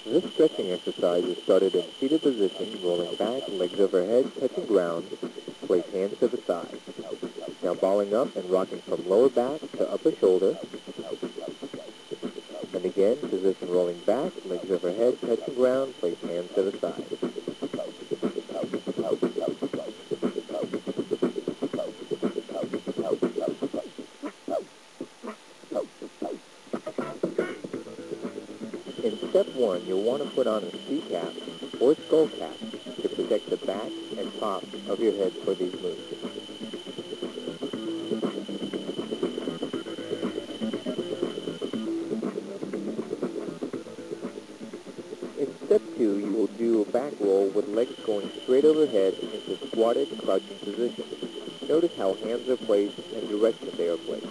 This stretching exercise is started in seated position, rolling back, legs overhead, touching ground. Place hands to the side. Now balling up and rocking from lower back to upper shoulder. And again, position rolling back, legs overhead, touching ground. Place hands to the side. In step 1, you'll want to put on a sea cap or skull cap to protect the back and top of your head for these moves. In step 2, you will do a back roll with legs going straight overhead into squatted, crouching position. Notice how hands are placed and direction they are placed.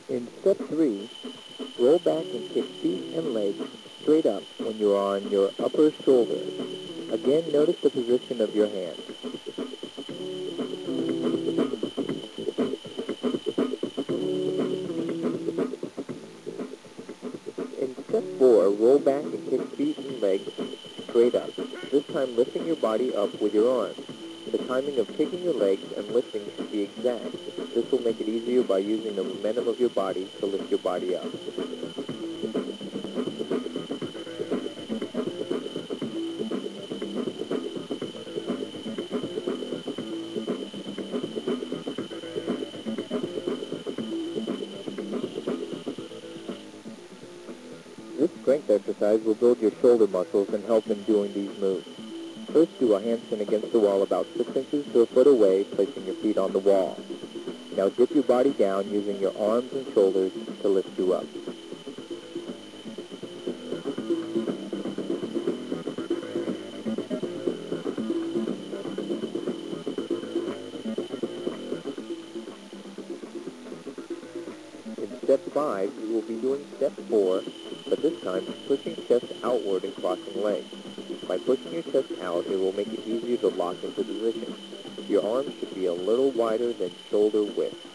In step 3, roll back and kick feet and legs straight up when you are on your upper shoulder. Again, notice the position of your hands. In step 4, roll back and kick feet and legs straight up, this time lifting your body up with your arms. The timing of kicking your legs and lifting should be exact. This will make it easier by using the momentum of your body to lift your body up. This strength exercise will build your shoulder muscles and help in doing these moves. First, do a handstand against the wall about 6 inches to a foot away, placing your feet on the wall. Now dip your body down using your arms and shoulders to lift you up. In step 5, you will be doing step 4, but this time pushing chest outward and crossing legs. By pushing your chest out, it will make it easier to lock into position. Your arms should be a little wider than shoulder width.